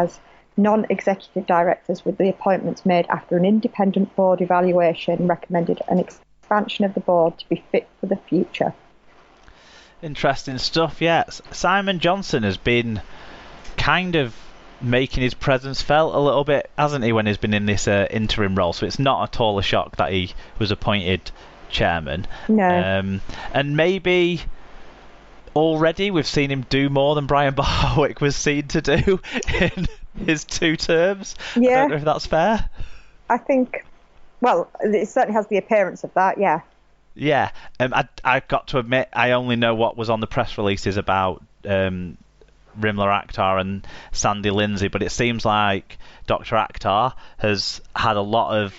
as non-executive directors, with the appointments made after an independent board evaluation recommended an expansion of the board to be fit for the future. Interesting stuff, yes. Simon Johnson has been kind of making his presence felt a little bit, hasn't he, when he's been in this interim role, so it's not at all a shock that he was appointed chairman. No. And maybe already we've seen him do more than Brian Barwick was seen to do in his 2 terms. Yeah. I don't know if that's fair. I think, well, it certainly has the appearance of that, yeah. Yeah. I've got to admit, I only know what was on the press releases about Rimler Akhtar and Sandy Lindsay, but it seems like Dr. Akhtar has had a lot of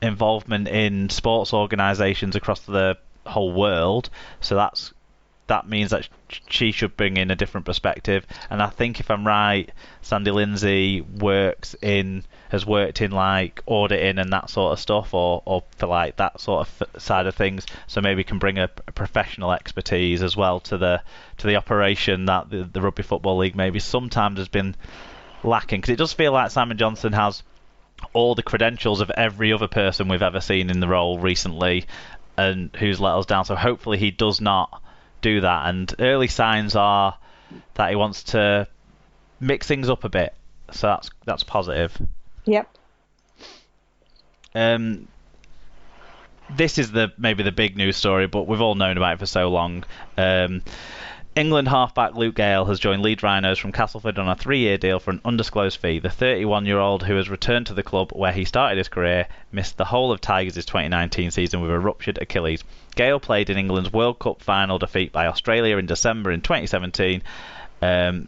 involvement in sports organisations across the whole world, so that means that she should bring in a different perspective. And I think, if I'm right, Sandy Lindsay has worked in like auditing and that sort of stuff, or for like that sort of side of things, so maybe can bring a professional expertise as well to the operation that the Rugby Football League maybe sometimes has been lacking, because it does feel like Simon Johnson has all the credentials of every other person we've ever seen in the role recently and who's let us down. So hopefully he does not do that, and early signs are that he wants to mix things up a bit, so that's positive. Yep. This is maybe the big news story, but we've all known about it for so long. England halfback Luke Gale has joined Leeds Rhinos from Castleford on a 3-year deal for an undisclosed fee. The 31-year-old, who has returned to the club where he started his career, missed the whole of Tigers' 2019 season with a ruptured Achilles. Gale played in England's World Cup final defeat by Australia in December in 2017,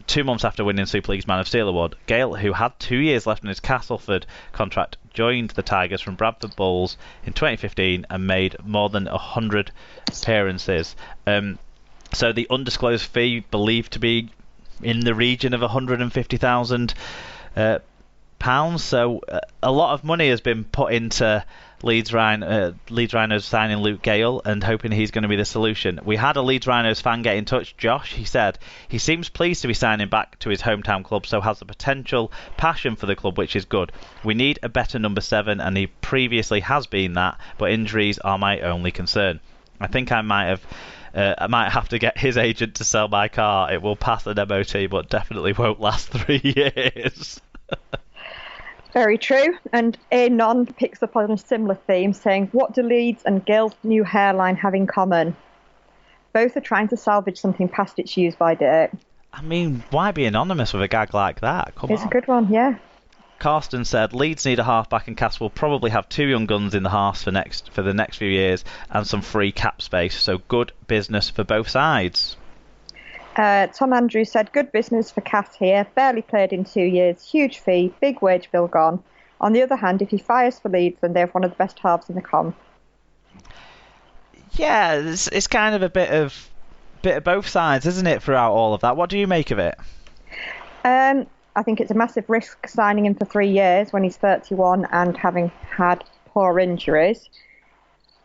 2 months after winning Super League's Man of Steel award. Gale, who had 2 years left in his Castleford contract, joined the Tigers from Bradford Bulls in 2015 and made more than 100 appearances. So the undisclosed fee, believed to be in the region of £150,000. So a lot of money has been put into Leeds Rhinos signing Luke Gale and hoping he's going to be the solution. We had a Leeds Rhinos fan get in touch, Josh. He said he seems pleased to be signing back to his hometown club, so has the potential passion for the club, which is good. We need a better number 7, and he previously has been that, but injuries are my only concern. I think I might have to get his agent to sell my car. It will pass an MOT, but definitely won't last 3 years. Very true. And Anon picks up on a similar theme, saying, what do Leeds and Gale's new hairline have in common? Both are trying to salvage something past its use-by date. I mean, why be anonymous with a gag like that? Come on. It's a good one, yeah. Carsten said Leeds need a halfback, and Castle will probably have 2 young guns in the halves for the next few years and some free cap space. So good business for both sides. Tom Andrews said, good business for Cass here. Barely played in 2 years. Huge fee. Big wage bill gone. On the other hand, if he fires for Leeds, then they have one of the best halves in the comp. Yeah, it's kind of a bit of both sides, isn't it, throughout all of that? What do you make of it? I think it's a massive risk signing him for 3 years when he's 31 and having had poor injuries.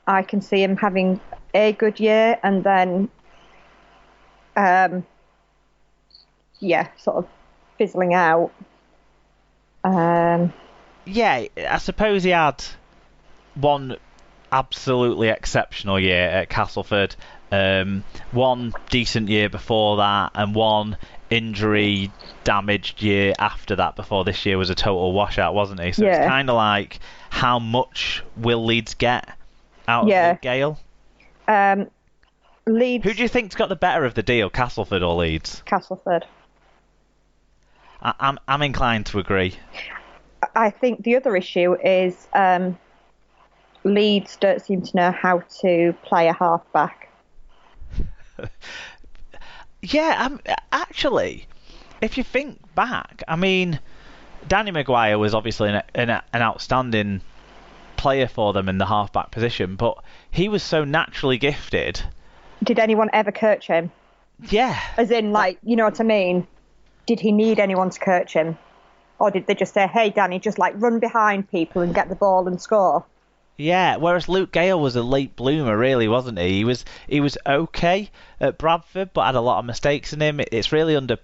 I can see him having a good year and then, sort of fizzling out. Yeah, I suppose he had one absolutely exceptional year at Castleford, one decent year before that, and one injury damaged year after that, before this year was a total washout, wasn't he? So It's kind of like, how much will Leeds get out of Luke Gale? Leeds. Who do you think's got the better of the deal, Castleford or Leeds? Castleford. I'm inclined to agree. I think the other issue is Leeds don't seem to know how to play a halfback. Yeah, actually, if you think back, I mean, Danny Maguire was obviously an outstanding player for them in the halfback position, but he was so naturally gifted. Did anyone ever coach him? Yeah. As in, like, you know what I mean? Did he need anyone to coach him? Or did they just say, hey, Danny, just like run behind people and get the ball and score? Yeah, whereas Luke Gale was a late bloomer, really, wasn't he? He was okay at Bradford, but had a lot of mistakes in him. It's really under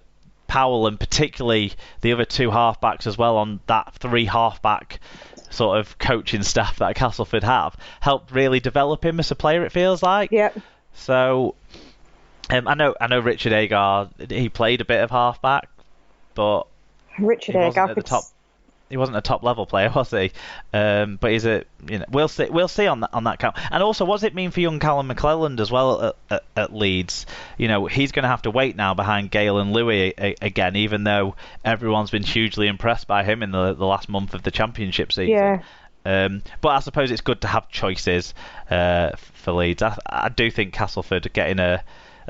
Powell and particularly the other two halfbacks as well on that three halfback sort of coaching staff that Castleford have helped really develop him as a player, it feels like. Yeah. So I know Richard Agar, he played a bit of halfback, but Richard Agar he wasn't a top level player, was he? But he's we'll see on that count. And also, what does it mean for young Callum McClelland as well at Leeds? He's going to have to wait now behind Gale and Louis again, even though everyone's been hugely impressed by him in the last month of the championship season. Yeah. But I suppose it's good to have choices for Leeds. I do think Castleford are getting a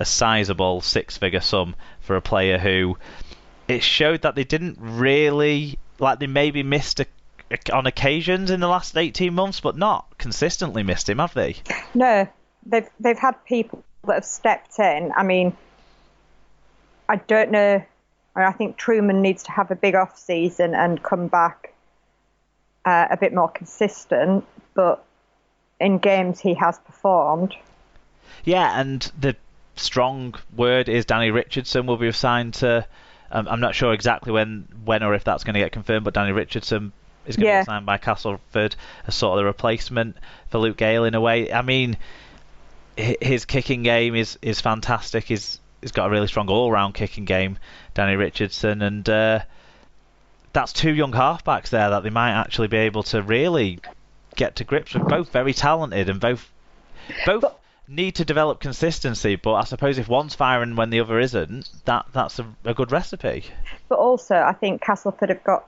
sizable six-figure sum for a player who it showed that they didn't really. Like, they maybe missed on occasions in the last 18 months, but not consistently missed him, have they? No, they've had people that have stepped in. I mean, I don't know. I think Truman needs to have a big off season and come back a bit more consistent, but in games he has performed. Yeah, and the strong word is Danny Richardson will be assigned to. I'm not sure exactly when or if that's going to get confirmed, but Danny Richardson is going to be signed by Castleford as sort of the replacement for Luke Gale in a way. I mean, his kicking game is fantastic. He's got a really strong all-round kicking game, Danny Richardson, and that's two young halfbacks there that they might actually be able to really get to grips with. Both very talented and both need to develop consistency, but I suppose if one's firing when the other isn't, that's a good recipe. But also, I think Castleford have got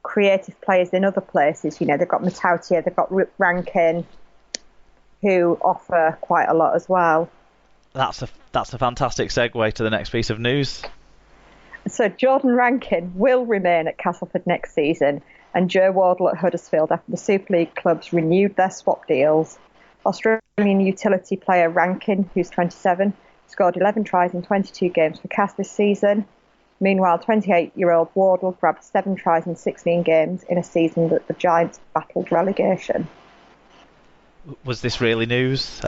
creative players in other places. They've got Matautier, they've got Rankin, who offer quite a lot as well. That's a fantastic segue to the next piece of news. So Jordan Rankin will remain at Castleford next season, and Joe Wardle at Huddersfield after the Super League clubs renewed their swap deals. Australian utility player Rankin, who's 27, scored 11 tries in 22 games for Cas this season. Meanwhile, 28-year-old Wardle grabbed 7 tries in 16 games in a season that the Giants battled relegation. Was this really news?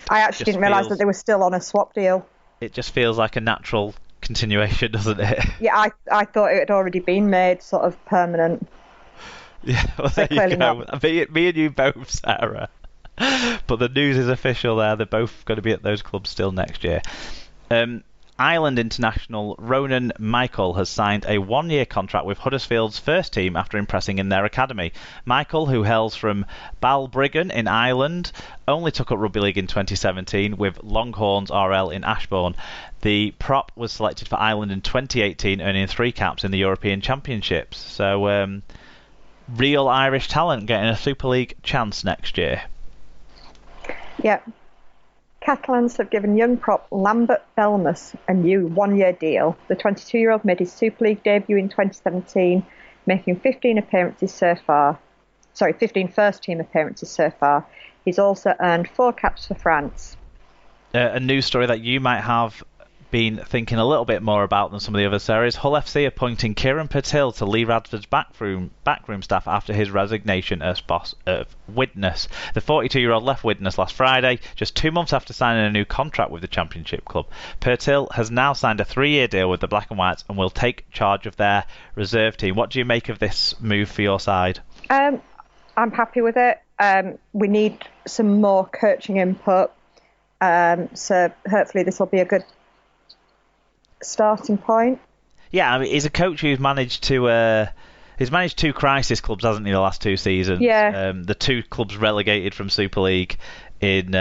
I actually didn't realise that they were still on a swap deal. It just feels like a natural continuation, doesn't it? Yeah, I thought it had already been made sort of permanent. Yeah, well, there you go. Me and you both, Sarah. But the news is official there. They're both going to be at those clubs still next year. Ireland international Ronan Michael has signed a one-year contract with Huddersfield's first team after impressing in their academy. Michael, who hails from Balbriggan in Ireland, only took up Rugby League in 2017 with Longhorns RL in Ashbourne. The prop was selected for Ireland in 2018, earning 3 caps in the European Championships. So, real Irish talent getting a Super League chance next year. Yeah. Catalans have given young prop Lambert Belmas a new one-year deal. The 22-year-old made his Super League debut in 2017, making 15 appearances so far. 15 first-team appearances so far. He's also earned 4 caps for France. A news story that you might have been thinking a little bit more about than some of the other series. Hull FC appointing Kieran Patil to Lee Radford's backroom staff after his resignation as boss of Widnes. The 42-year-old left Widnes last Friday, just 2 months after signing a new contract with the Championship club. Patil has now signed a 3-year deal with the Black and Whites and will take charge of their reserve team. What do you make of this move for your side? I'm happy with it. We need some more coaching input, so hopefully this will be a good starting point. Yeah, I mean, he's a coach who's managed to he's managed 2 crisis clubs, hasn't he, the last 2 seasons? Yeah. The 2 clubs relegated from Super League in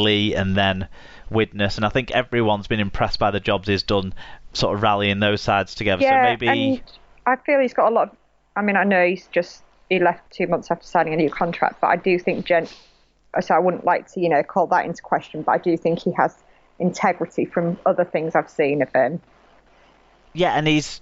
Lee and then Widnes, and I think everyone's been impressed by the jobs he's done, sort of rallying those sides together. Yeah, so maybe and I feel he's got a lot of, I mean, I know he left 2 months after signing a new contract, but I do think so I wouldn't like to, call that into question, but I do think he has integrity from other things I've seen of him. Yeah, and he's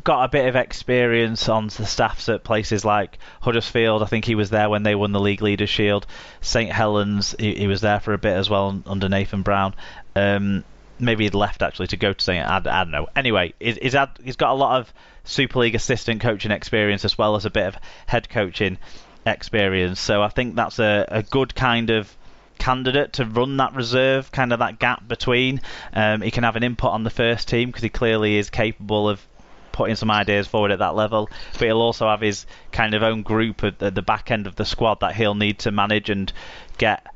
got a bit of experience on the staffs at places like Huddersfield. I think he was there when they won the League Leaders Shield. St Helens, he was there for a bit as well under Nathan Brown. Maybe he'd left actually to go to St. I don't know. Anyway, he's got a lot of Super League assistant coaching experience as well as a bit of head coaching experience. So I think that's a good kind of candidate to run that reserve, kind of that gap between. He can have an input on the first team because he clearly is capable of putting some ideas forward at that level, but he'll also have his kind of own group at the back end of the squad that he'll need to manage and get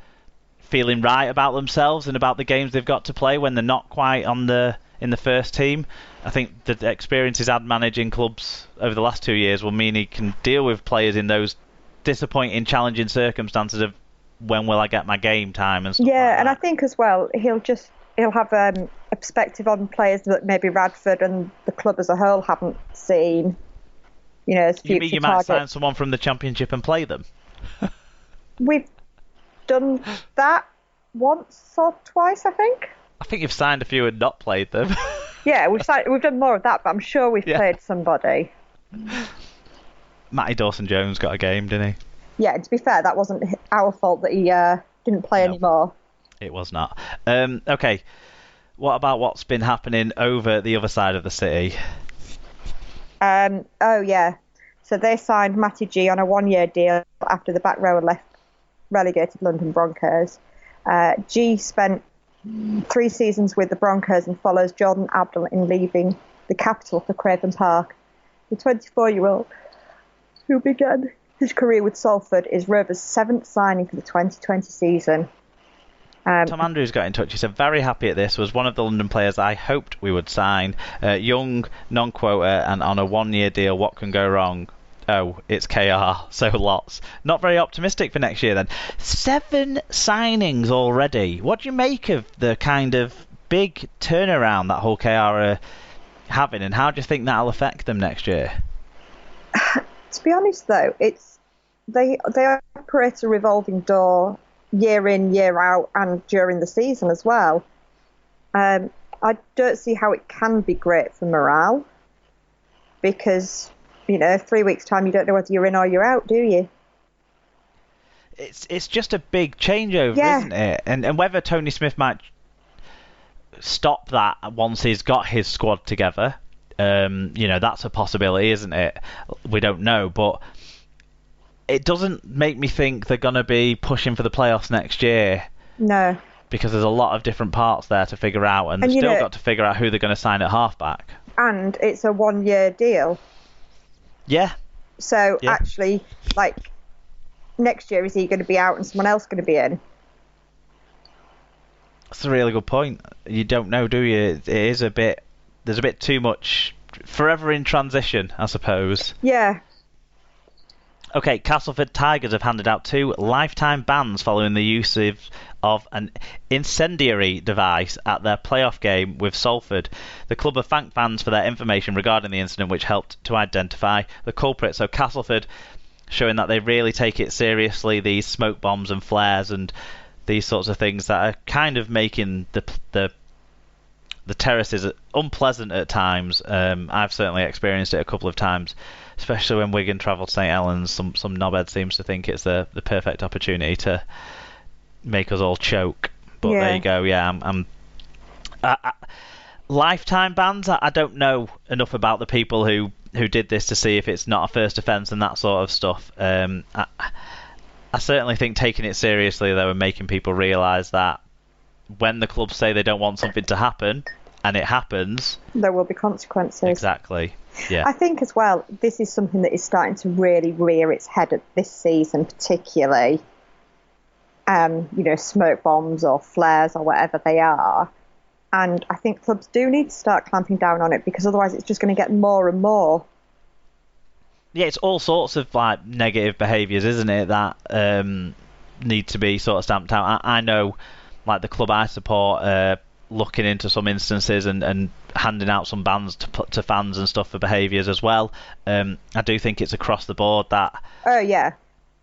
feeling right about themselves and about the games they've got to play when they're not quite in the first team. I think the experience he's had managing clubs over the last 2 years will mean he can deal with players in those disappointing, challenging circumstances of when will I get my game time and stuff like that. And I think as well he'll have a perspective on players that maybe Radford and the club as a whole haven't seen. As future you mean you targets. might sign someone from the Championship and play them? We've done that once or twice, I think. I think you've signed a few and not played them. Yeah, we've done more of that, but I'm sure we've played somebody. Matty Dawson-Jones got a game, didn't he? Yeah, to be fair, that wasn't our fault that he didn't play anymore. It was not. Okay, what about what's been happening over the other side of the city? So they signed Matty G on a 1-year deal after the back rower left relegated London Broncos. G spent 3 seasons with the Broncos and follows Jordan Abdul in leaving the capital for Craven Park. The 24-year-old, who began his career with Salford, is Rover's 7th signing for the 2020 season. Tom Andrews got in touch. He said, very happy at this. Was one of the London players I hoped we would sign. Young, non-quota, and on a 1-year deal. What can go wrong? Oh, it's KR, so lots. Not very optimistic for next year then. 7 signings already. What do you make of the kind of big turnaround that Hull KR are having, and how do you think that'll affect them next year? To be honest though, they operate a revolving door year in, year out, and during the season as well. I don't see how it can be great for morale, because 3 weeks' time you don't know whether you're in or you're out, do you? It's just a big changeover, isn't it? And whether Tony Smith might stop that once he's got his squad together, that's a possibility, isn't it? We don't know, but it doesn't make me think they're going to be pushing for the playoffs next year. No. Because there's a lot of different parts there to figure out, and they've still got to figure out who they're going to sign at halfback. And it's a 1-year deal. Yeah. So actually, next year, is he going to be out and someone else going to be in? That's a really good point. You don't know, do you? There's a bit too much forever in transition, I suppose. Yeah. Okay, Castleford Tigers have handed out 2 lifetime bans following the use of an incendiary device at their playoff game with Salford. The club have thanked fans for their information regarding the incident, which helped to identify the culprit. So Castleford showing that they really take it seriously, these smoke bombs and flares and these sorts of things that are kind of making the terraces unpleasant at times. I've certainly experienced it a couple of times, especially when Wigan travel to St Helens. Some knobhead seems to think it's the perfect opportunity to make us all choke. But there you go. Yeah, lifetime bans. I don't know enough about the people who did this to see if it's not a first offence and that sort of stuff. I certainly think taking it seriously though and making people realise that when the clubs say they don't want something to happen and it happens, there will be consequences. Exactly. Yeah. I think as well, this is something that is starting to really rear its head at this season, particularly. Smoke bombs or flares or whatever they are. And I think clubs do need to start clamping down on it, because otherwise it's just going to get more and more. Yeah, it's all sorts of negative behaviours, isn't it, that need to be sort of stamped out. I know, the club I support, looking into some instances and handing out some bans to fans and stuff for behaviours as well. I do think it's across the board that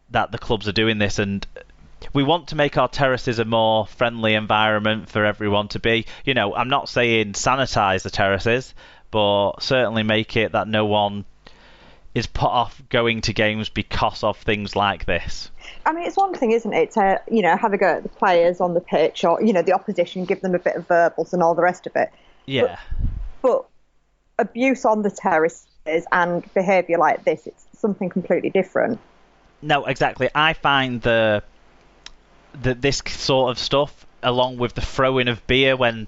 the clubs are doing this, and we want to make our terraces a more friendly environment for everyone to be. I'm not saying sanitise the terraces, but certainly make it that no one is put off going to games because of things like this. I mean, it's one thing, isn't it, to have a go at the players on the pitch, or the opposition, give them a bit of verbals and all the rest of it. Yeah. But abuse on the terraces and behaviour like this, it's something completely different. No, exactly. I find the this sort of stuff, along with the throwing of beer when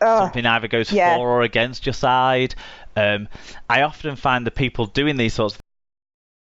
something either goes for or against your side. I often find the people doing these sorts of